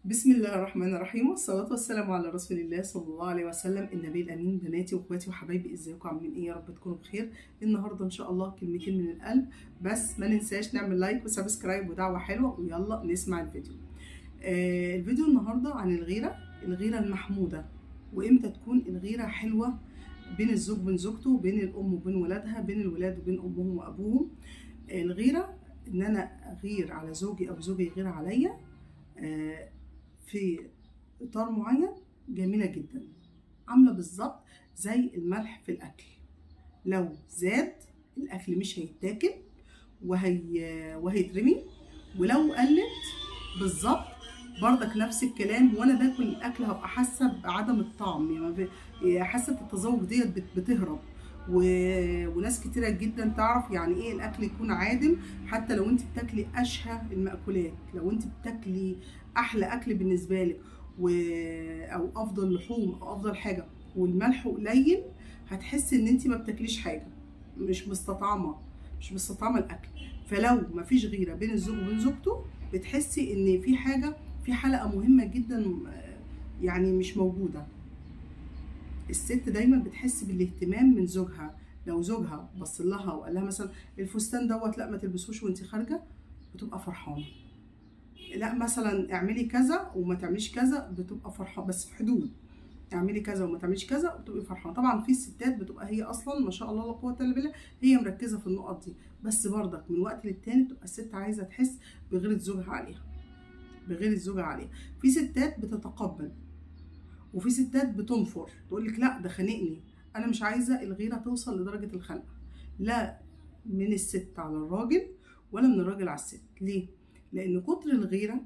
بسم الله الرحمن الرحيم، والصلاة والسلام على رسول الله صلى الله عليه وسلم، النبي الأمين. بناتي واخواتي وحبايبي، ازيكم عاملين ايه؟ يا رب تكونوا بخير. النهارده ان شاء الله كلمتين من القلب، بس ما ننساش نعمل لايك وسبسكرايب ودعوة حلوة، ويلا نسمع الفيديو. الفيديو النهارده عن الغيرة المحمودة، وامتى تكون الغيرة حلوة بين الزوج وبين زوجته، بين الأم وبين ولادها، بين الولاد وبين أمهم وأبوهم. الغيرة ان انا اغير على زوجي او زوجي يغير عليا في اطار معين، جميله جدا، عامله بالظبط زي الملح في الاكل. لو زاد الاكل مش هيتاكل وهيترمي، ولو قلت بالظبط برضك نفس الكلام. وانا باكل الاكل هبقى حاسه بعدم الطعم، يعني حاسه التذوق ديت بتهرب. وناس كتيره جدا تعرف يعني ايه الاكل يكون عادم. حتى لو انت بتاكلي اشهى المأكولات، لو انت بتاكلي احلى اكل بالنسبه لك او افضل لحوم او افضل حاجه، والملح قليل، هتحسي ان انت ما بتاكليش حاجه، مش مستطعمه الاكل. فلو مفيش غيره بين الزوج وبين زوجته، بتحسي ان في حاجه، في حلقه مهمه جدا يعني مش موجوده. الست دايما بتحس بالاهتمام من زوجها. لو زوجها بص لها وقال لها مثلا الفستان دوت لا ما تلبسوش وانت خارجه، بتبقى فرحانه. لا مثلا اعملي كذا وما تعمليش كذا، بتبقى فرحانه، بس في حدود. اعملي كذا وما تعمليش كذا وتبقي فرحانه. طبعا في ستات بتبقى هي اصلا ما شاء الله لا قوه الا بالله، هي مركزه في النقط دي، بس برضك من وقت للتاني بتبقى الست عايزه تحس بغيره زوجها عليها، بغير الزوجة عليها. في ستات بتتقبل، وفي ستات بتنفر، تقول لك لا ده خانقني. انا مش عايزه الغيره توصل لدرجه الخنقه، لا من الست على الراجل ولا من الراجل على الست. ليه؟ لان كتر الغيره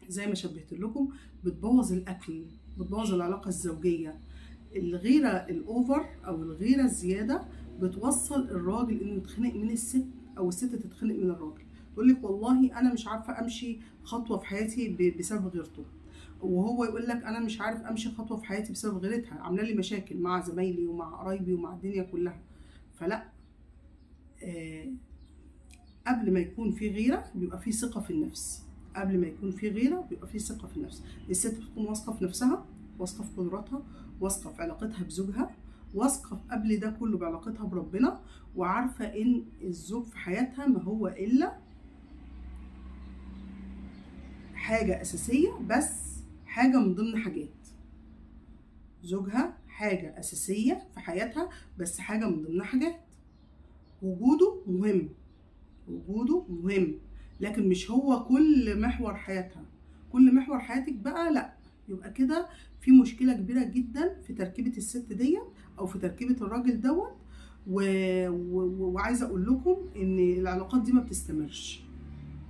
زي ما شبهت لكم بتبوظ الاكل، بتبوظ العلاقه الزوجيه. الغيره الاوفر او الغيره الزياده بتوصل الراجل انه يتخنق من الست، او الست تتخنق من الراجل. تقول لك والله انا مش عارفه امشي خطوه في حياتي بسبب غيرته، وهو يقول لك انا مش عارف امشي خطوه في حياتي بسبب غيرتها، عامله لي مشاكل مع زمايلي ومع قرايبي ومع الدنيا كلها. فلا، آه قبل ما يكون في غيره بيبقى في ثقه في النفس. قبل ما يكون في غيره بيبقى في ثقه في النفس. الست بتكون واثقه في نفسها، واثقه في قدراتها، واثقه في علاقتها بزوجها، واثقه قبل ده كله بعلاقتها بربنا، وعارفه ان الزوج في حياتها ما هو الا حاجه اساسيه، بس حاجه من ضمن حاجات. زوجها حاجة أساسية في حياتها، بس حاجة من ضمن حاجات. وجوده مهم، وجوده مهم، لكن مش هو كل محور حياتها. كل محور حياتك بقى لا، يبقى كده في مشكلة كبيرة جدا في تركيبة الست ديت أو في تركيبة الراجل دوت. وعايزة أقول لكم إن العلاقات دي ما بتستمرش.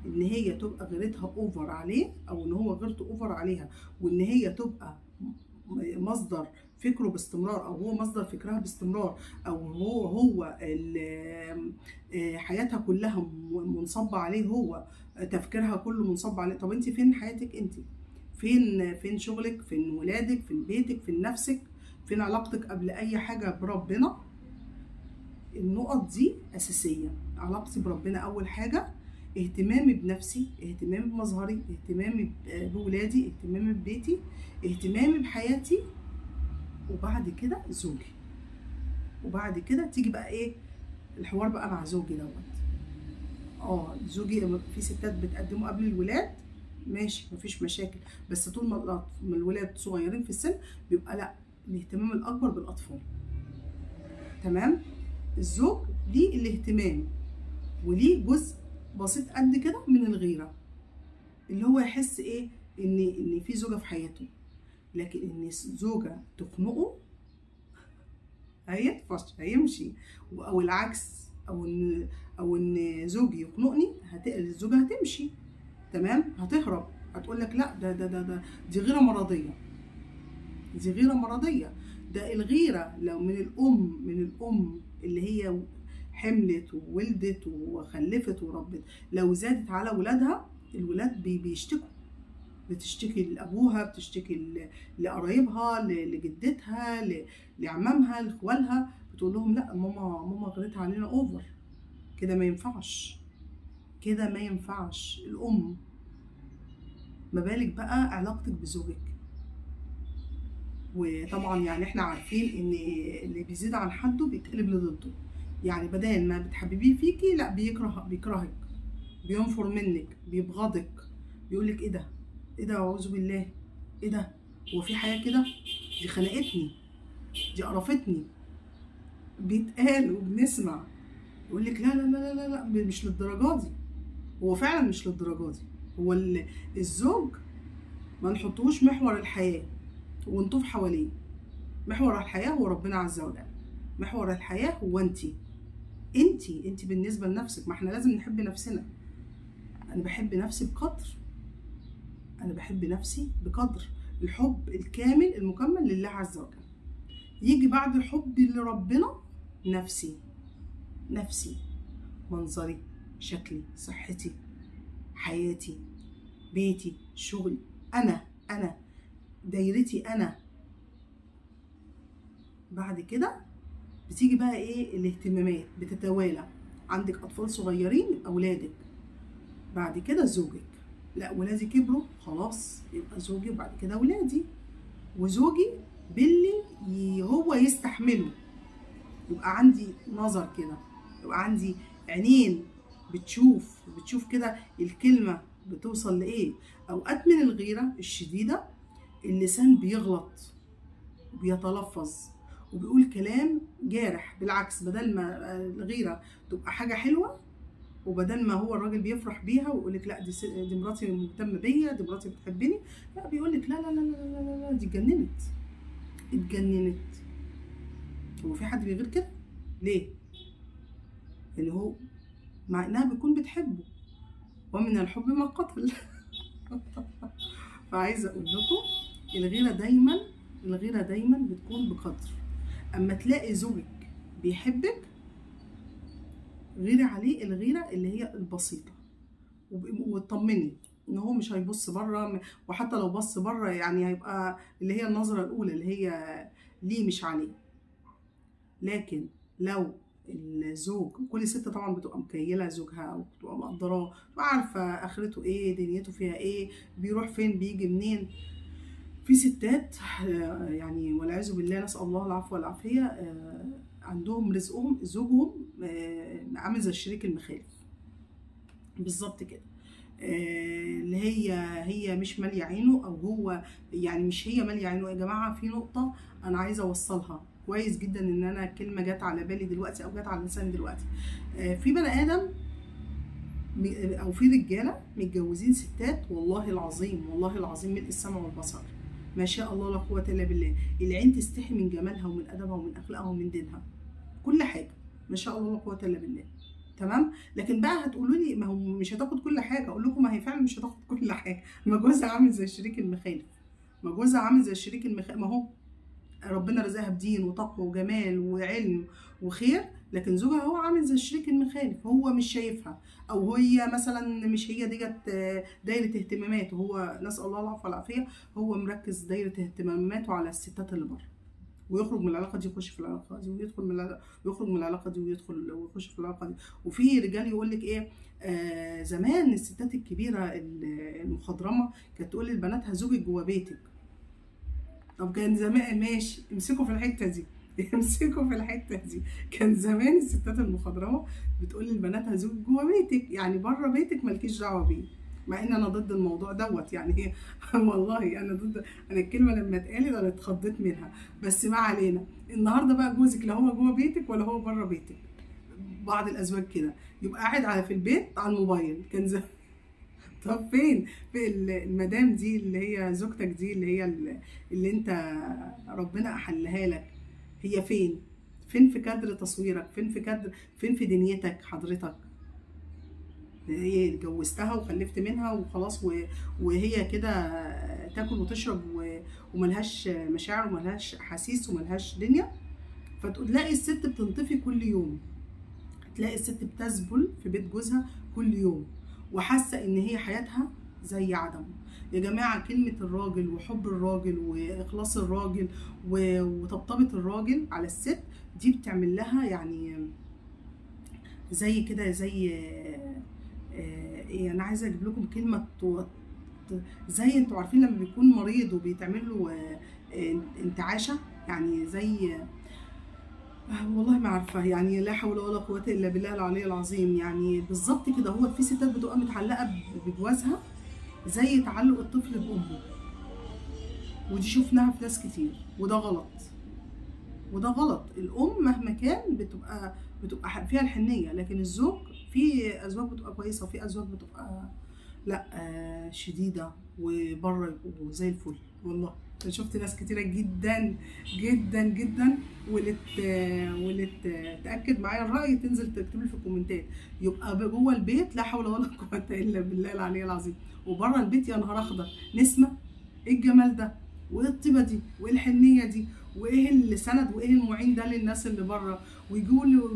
إن هي تبقى غيرتها أوفر عليه، أو إن هو غيرته أوفر عليها، وإن هي تبقى مصدر فكره باستمرار، او هو مصدر فكرها باستمرار، او هو حياتها كلها منصبه عليه، هو تفكيرها كله منصب عليه. طب انت فين حياتك؟ انت فين شغلك؟ فين ولادك؟ فين بيتك؟ فين نفسك؟ فين علاقتك قبل اي حاجه بربنا؟ النقط دي اساسيه. علاقتي بربنا اول حاجه، اهتمامي بنفسي، اهتمامي بمظهري، اهتمامي بولادي، اهتمامي ببيتي، اهتمامي بحياتي، وبعد كده زوجي. وبعد كده تيجي بقى ايه؟ الحوار بقى مع زوجي دوت. زوجي في ستات بتقدمه قبل الولاد، ماشي مفيش مشاكل، بس طول ما الولاد صغيرين في السن بيبقى لا، الاهتمام الاكبر بالاطفال. تمام؟ الزوج ليه الاهتمام، وليه جزء بسيط قد كده من الغيره، اللي هو يحس ايه؟ ان في زوجه في حياته. لكن ان زوجه تخنقه هيطفش، هيمشي. او العكس، او ان زوجي يخنقني، الزوجه هتمشي. تمام؟ هتهرب، هتقول لك لا ده دي غيره مرضيه، دي غيره مرضيه. ده الغيره لو من الام اللي هي حملت وولدت وخلفت وربت، لو زادت على ولادها، الولاد بيشتكوا، بتشتكي لابوها، بتشتكي لقرايبها، لجدتها، لعمامها، لاخوالها، بتقول لهم لا ماما غيرتها علينا اوفر. كده ما ينفعش، كده ما ينفعش. الام ما بالك بقى علاقتك بزوجك. وطبعا يعني احنا عارفين ان اللي بيزيد عن حده بيتقلب لضده. يعني بدل ما بتحببيه فيكي، لا بيكرهك، بينفر منك، بيبغضك، بيقولك ايه ده، ايه ده، اعوذ بالله، ايه ده، هو في حياه كده، دي خنقتني، دي قرفتني. بيتقال وبنسمع. يقولك لا لا لا لا لا، مش للدرجه دي. هو فعلا مش للدرجه دي. هو الزوج ما نحطوش محور الحياه ونطوف حواليه. محور الحياه هو ربنا عز وجل. محور الحياه هو انت بالنسبه لنفسك. ما احنا لازم نحب نفسنا. انا بحب نفسي بقدر، انا بحب نفسي بقدر الحب الكامل المكمل لله عز وجل. يجي بعد حبي لربنا نفسي، منظري، شكلي، صحتي، حياتي، بيتي، شغلي، انا دايرتي انا. بعد كده بتيجي بقى ايه؟ الاهتمامات بتتوالى. عندك اطفال صغيرين، اولادك، بعد كده زوجك. لا ولادي كبروا خلاص، يبقى زوجي، وبعد كده ولادي. وزوجي باللي هو يستحمله. يبقى عندي نظر كده، يبقى عندي عينين بتشوف كده الكلمة بتوصل لإيه. أوقات من الغيرة الشديدة اللسان بيغلط وبيتلفظ وبيقول كلام جارح. بالعكس، بدل ما الغيرة تبقى حاجة حلوة، وبدل ما هو الراجل بيفرح بيها ويقول لك لا دي مراتي مهتمه بيا، دي مراتي بتحبني، لا بيقول لك لا لا لا لا لا لا، دي اتجننت. هو في حد بيغير كده؟ ليه؟ يعني هو مع انها بتكون بتحبه، ومن الحب ما قتل. فعايزه اقول لكم الغيره دايما بتكون بقدر. اما تلاقي زوجك بيحبك، غيري عليه الغيره اللي هي البسيطه، وتطمني ان هو مش هيبص بره. وحتى لو بص بره يعني هيبقى اللي هي النظره الاولى اللي هي ليه مش عليه. لكن لو الزوج، كل ست طبعا بتبقى مكيله زوجها او بتبقى مقدراه، بتبقى عارفه اخرته ايه، دنيته فيها ايه، بيروح فين، بيجي منين. في ستات يعني والعياذ بالله، نسال الله العفو والعافيه، عندهم رزقهم زوجهم عامل زي الشريك المخالف بالظبط كده. اللي هي مش ماليه عينه، او هو يعني مش هي ماليه عينه. يا جماعه في نقطه انا عايزه اوصلها كويس جدا، ان انا كلمه جت على بالي دلوقتي او جت على لساني دلوقتي. في بني ادم او في رجاله متجوزين ستات، والله العظيم ملء السمع والبصر، ما شاء الله لا قوه الا بالله. العين تستحي من جمالها ومن ادبها ومن اخلاقها ومن دينها، كل حاجه ما شاء الله لا قوه الا بالله. تمام. لكن بقى هتقولوا لي ما هو مش هتاخد كل حاجه. اقول لكم ما هي فعلا مش هتاخد كل حاجه. ما جوزها عامل زي الشريك المخالف. ما هو ربنا رزقها بدين وتقوى وجمال وعلم وخير، لكن زوجها هو عامل زي الشريك المخالف. هو مش شايفها، او هي مثلا مش هي ديت دايره اهتماماته. هو نسال الله العفو والعافيه، هو مركز دايره اهتماماته على الستات اللي بره، ويخرج من العلاقه دي يخش في العلاقه دي، ويخرج من العلاقه دي ويخش في العلاقه دي. وفي رجال يقول لك ايه، زمان الستات الكبيره المخضرمه كانت تقول لبناتها زوجك جوه بيتك. طب كان زمان ماشي، امسكوا في الحته دي. كان زمان الستات المخضرمه بتقول لبناتها زوجك جوه بيتك، يعني بره بيتك مالكيش دعوه بيه. مع ان انا ضد الموضوع دوت يعني. والله انا ضد. انا الكلمه لما اتقالت انا اتخضيت منها، بس ما علينا. النهارده بقى جوزك لا هو جوه بيتك ولا هو بره بيتك. بعض الازواج كده يبقى قاعد في البيت على الموبايل. طب فين في المدام دي اللي هي زوجتك دي، اللي انت ربنا احلها لك، هي فين في كادر تصويرك، فين في دنيتك حضرتك؟ هي اتجوزتها وخلفت منها وخلاص، وهي كده تاكل وتشرب وملهاش مشاعر وملهاش احاسيس وملهاش دنيا. فتلاقي الست بتنطفي كل يوم، تلاقي الست بتذبل في بيت جوزها كل يوم، وحاسه ان هي حياتها زي عدم. يا جماعه كلمه الراجل وحب الراجل واخلاص الراجل وطبطبه الراجل على الست دي بتعمل لها يعني زي كده، زي ايه، انا عايزه اجيب لكم كلمه زي انتوا عارفين لما بيكون مريض وبيتعمل له انتعاشه، يعني زي والله ما عارفه، يعني لا حول ولا قوه الا بالله العلي العظيم. يعني بالظبط كده، هو في ستات بتبقى متعلقه بجوازها زي تعلق الطفل بامه، ودي شفناها في ناس كتير، وده غلط، وده غلط. الام مهما كان بتبقى فيها الحنيه، لكن الزوج، في ازواج بتبقى كويسه وفي ازواج بتبقى لا شديده، وبره يبقوا زي الفل. والله انا شفت ناس كتيره جدا جدا جدا، واللي تاكد معايا الراي تنزل تكتب لي في الكومنتات. يبقى جوه البيت لا حول ولا قوه الا بالله العلي العظيم، وبره البيت يا نهار اخضر نسمه. ايه الجمال ده، وايه الطيبه دي، وايه الحنيه دي، وايه السند، وايه المعين ده للناس اللي بره. ويقولوا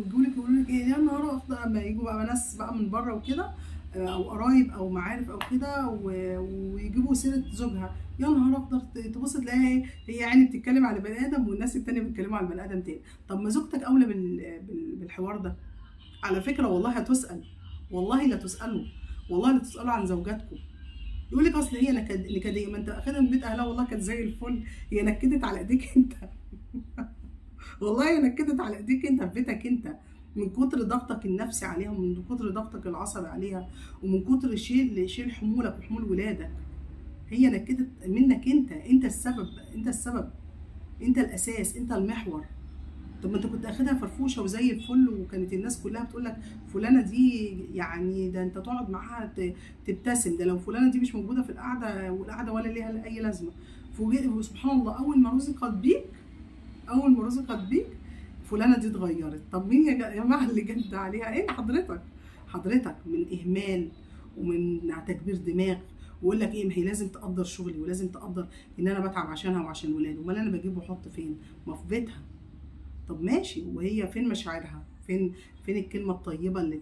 لك ايه يا نهار اخضر اما يجوا بقى ناس بقى من بره وكده، او قرايب او معارف او كده، ويجيبوا سيره زوجها، يا نهار اخضر. تبص تلاقيها هي يعني بتتكلم على بني ادم، والناس التانيه بيتكلموا على بني ادم تاني. طب ما زوجتك اولى بالحوار ده. على فكره والله هتسال، والله لا تسالوا، والله لا تسالوا عن زوجاتكم. يقول لك اصل هي نكديه، ما انت اخدها من بيت اهلها والله كانت زي الفل، هي نكدت على ايديك انت. والله هي نكدت على ايديك انت في بيتك انت، من كتر ضغطك النفسي عليها، ومن كتر ضغطك العصبي عليها، ومن كتر شيل حمولك وحمول ولادك. هي نكدت منك انت، انت السبب، انت السبب، انت الاساس، انت المحور. طب ما انت كنت اخدها فرفوشه وزي الفل، وكانت الناس كلها بتقول لك فلانه دي يعني ده انت تقعد معاها تبتسم، ده لو فلانه دي مش موجوده في القعده، والقعده ولا ليها اي لازمه. فوجئت سبحان الله، اول ما رزقت بيك فلانه دي اتغيرت. طب مين يا جماعه اللي جد عليها؟ ايه حضرتك من اهمال ومن تكبير دماغ. ويقول لك ايه، ما هي لازم تقدر شغلي، ولازم تقدر ان انا بتعب عشانها وعشان ولادي، امال انا بجيب واحط فين؟ ما في بيتها. طب ماشي، وهي فين مشاعرها؟ فين الكلمه الطيبه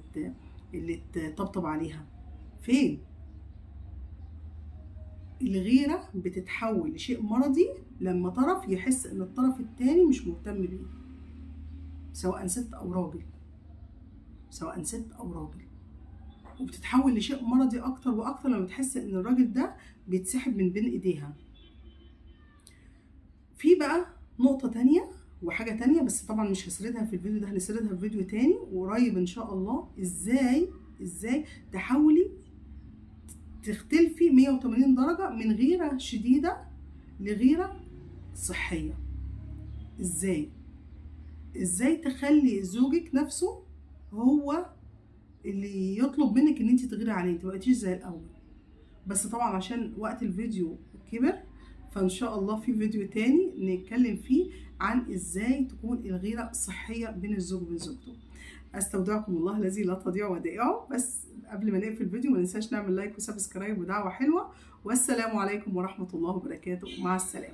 اللي تطبطب عليها؟ فين؟ الغيره بتتحول لشيء مرضي لما طرف يحس ان الطرف التاني مش مهتم بيه، سواء ست او راجل. وبتتحول لشيء مرضي اكتر واكتر لما تحس ان الراجل ده بيتسحب من بين ايديها. في بقى نقطه تانية وحاجه تانية، بس طبعا مش هسردها في الفيديو ده، هنسردها في فيديو تاني وقريب ان شاء الله. ازاي تحاولي تختلفي 180 درجه من غيره شديده لغيره صحيه. ازاي تخلي زوجك نفسه هو اللي يطلب منك ان انت تغيري عليه، تبقيش زي الاول. بس طبعا عشان وقت الفيديو كبر، فان شاء الله في فيديو تاني نتكلم فيه عن ازاي تكون الغيره صحيه بين الزوج وبين زوجته. استودعكم الله الذي لا تضيع ودائعه. بس قبل ما نقفل الفيديو ما ننساش نعمل لايك وسبسكرايب ودعوه حلوه. والسلام عليكم ورحمه الله وبركاته، مع السلامه.